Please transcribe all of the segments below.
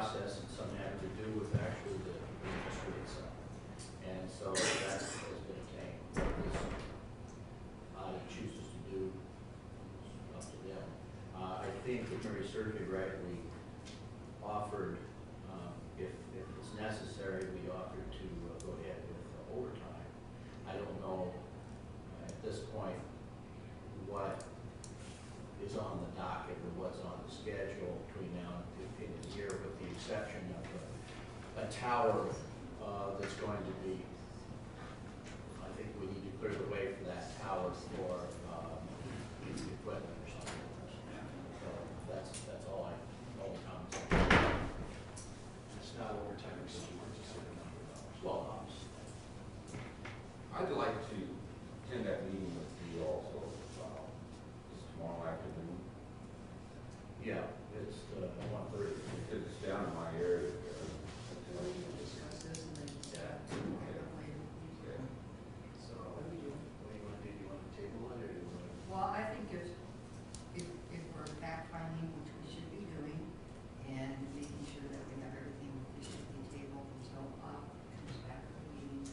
process and some having to do with actually the industry itself. And so that has been obtained. What this chooses to do is up to them. I think that Mary Surgery rightly offered, if it's necessary, we offered to go ahead with overtime. I don't know at this point what is on the docket or what's on the schedule between now and the end of the year, with the exception of a tower that's going to be, I think we need to clear the way for that tower for equipment or something. So that's all I know. It's not overtime, it's just a number of dollars. Well, I'd like to attend that meeting with you also, this tomorrow afternoon. yeah, it's 1:30. Because it's down in my area there. We can discuss this and then Yeah. later. Okay. So what do you want to do? Do you want to table it, or do you want to? Well, I think if we're fact finding, which we should be doing, and making sure that we have everything, we should be tabled until comes back to the meeting.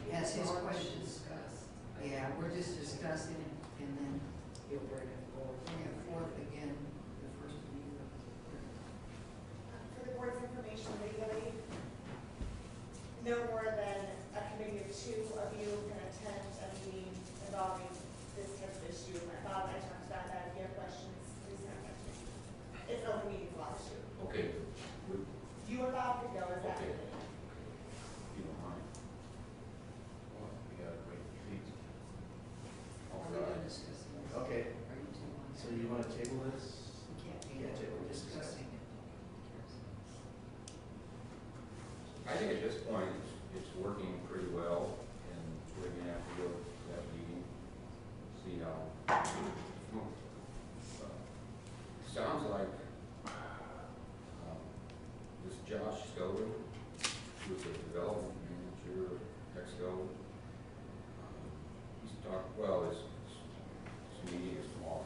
Yes, his questions. Yeah, we're just discussing it, and then You'll bring it forward. bring it forth again the first meeting of the year. For the board's information legally, no more than a committee of 2 of you can attend a meeting involving this type of issue. I thought I talked about that. If you have questions, please contact me. It's open meeting law issue. Okay. Would- You are allowed to go as that Okay. committee. If you don't mind. Well, we got to wait for these. Are we going to discuss this? Okay. Are you two on? So you want to table this? We can't Yeah, table, table, we're just discussing it. I think at this point, it's working pretty well, and we're gonna have to go to that meeting, see how. Sounds like, this Josh Scoden, who's the development manager of Exco, he's talked, well, this meeting is tomorrow.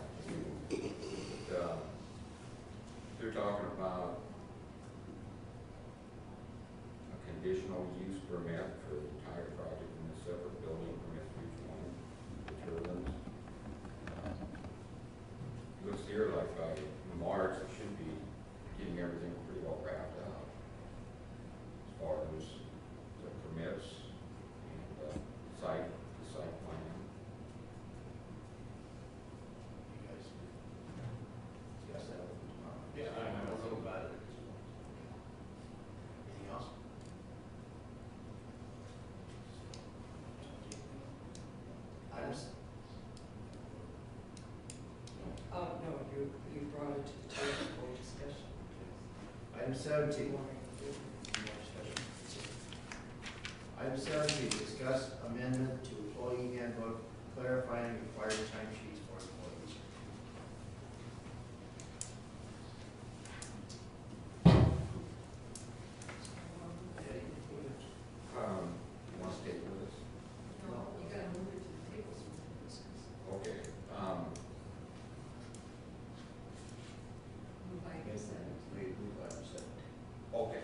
But, they're talking about a conditional use permit for the entire project in a separate building permit for each one, the turbines. Looks here like by March, it should be getting everything pretty well wrapped up as far as the permits and the site plan. You guys discuss that with them tomorrow? Yeah, I don't know about it. Anything else? Items? No, you brought it to the table for discussion. Item Do 17. you want to do? Item 17, discuss amendment to employee handbook clarifying required timesheets for employees. Eddie? You want to stay with us? No, you gotta move it to the table so we can discuss. Okay, Move by consent. We move item 17. okay.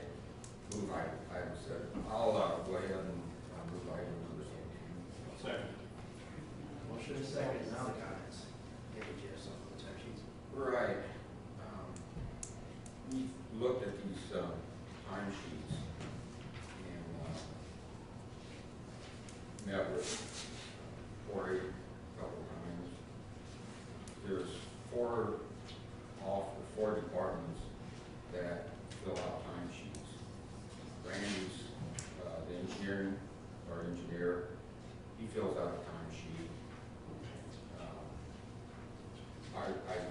Move item 7. I'll go ahead and move item number 17. Second. Motion is second, now the comments. Eddie, do you have something on the timesheets? Right. We looked at these timesheets and met with Corey a couple times. There's four departments that fill out timesheets. Randy's the engineer, he fills out a timesheet.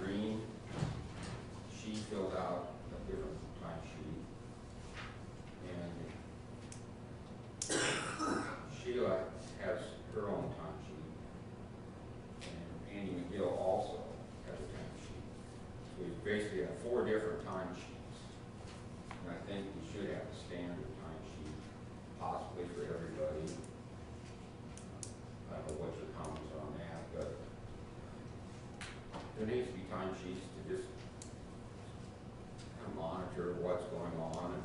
Irene, she fills out a different timesheet. And Sheila has her own timesheet. And Andy McGill also has a timesheet. So we basically have 4 different timesheets. And I think we should have a standard timesheet, possibly for everybody. I don't know what your comments are on that, but there needs to be timesheets to just kind of monitor what's going on and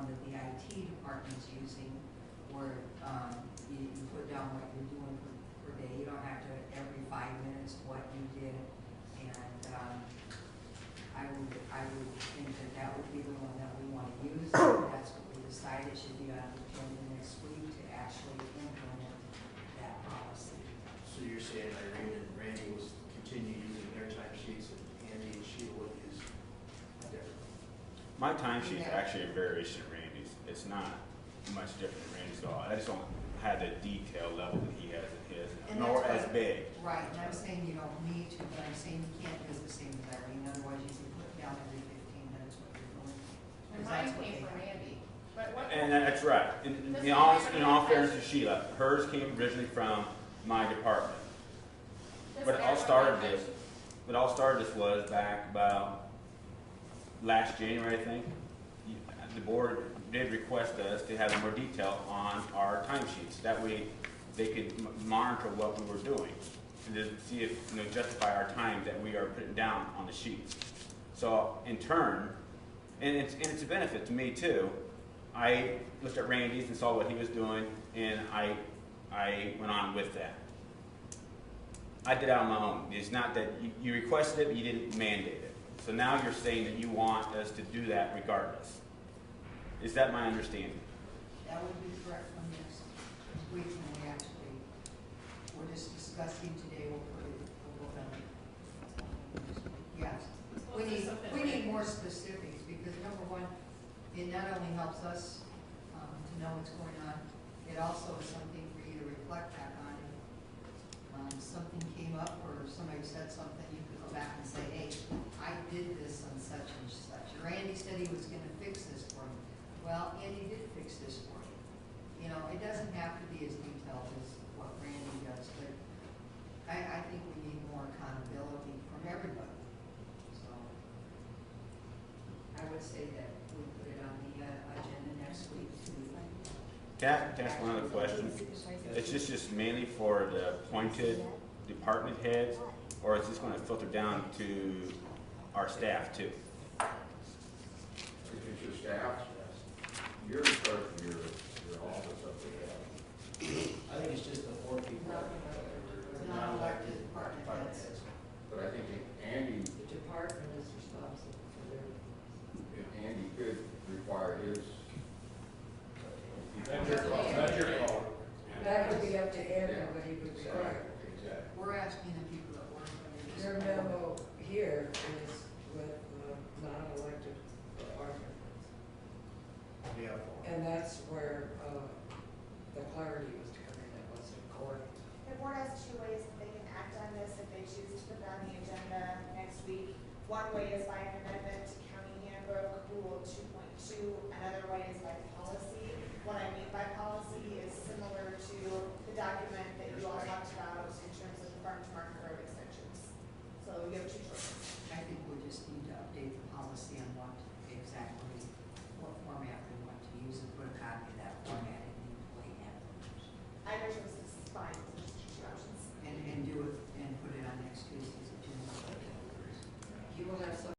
one that the IT department's using, where, you put down what you're doing per day. You don't have to every 5 minutes what you did. And, I would think that that would be the one that we want to use. That's what we decided should be on the agenda next week to actually implement that policy. So you're saying Irene and Randy will continue using their time sheets and Andy and Sheila will use a different one? My timesheet's Yeah. actually a variation of Randy's. It's not much different than Randy's at all. I just don't have the detail level that he has in his, And nor that's as what- big. Right, and I'm saying you don't need to, but I'm saying you can't do the same as Irene, otherwise you can put down every 15 minutes what you're doing. 'Cause And that's mine what came they from have. Randy, but what? And that's right. In all fairness to Sheila, hers came originally from my department. But it all started this, was back about last January, I think. The board did request us to have more detail on our timesheets. That way they could monitor what we were doing and to see if, justify our time that we are putting down on the sheets. So in turn, and it's a benefit to me too, I looked at Randy's and saw what he was doing, and I went on with that. I did it on my own. It's not that you requested it, but you didn't mandate it. So now you're saying that you want us to do that regardless. Is that my understanding? That would be correct from next week when we actually, we're just discussing today, we'll put it, we'll go down. Yes, we need more specifics, because number one, it not only helps us, to know what's going on, it also is something for you to reflect back on. If something came up or somebody said something, you could go back and say, hey, I did this on such and such. Or Andy said he was gonna fix this for me. Well, Andy did fix this for you. It doesn't have to be as detailed as what Randy does, but I think we need more accountability from everybody. So I would say that we put it on the agenda next week to. Can I ask one other question? Is this just mainly for the appointed department heads, or is this going to filter down to our staff too? If it's your staff, you're in charge of your office up there. I think it's just the 4 people. Non-elected department heads. But I think Andy, The department is responsible for their. Andy could require his. That's your call. That's your call. That would be up to Andy, what he would require. Exactly. We're asking the people that work under this. Your memo here is with non-elected department. Yeah. And that's where, the clarity was to come in, it wasn't court. The board has 2 ways that they can act on this if they choose to put it on the agenda next week. One way is by an amendment to County Handbook Rule 2.2. Another way is by policy. What I mean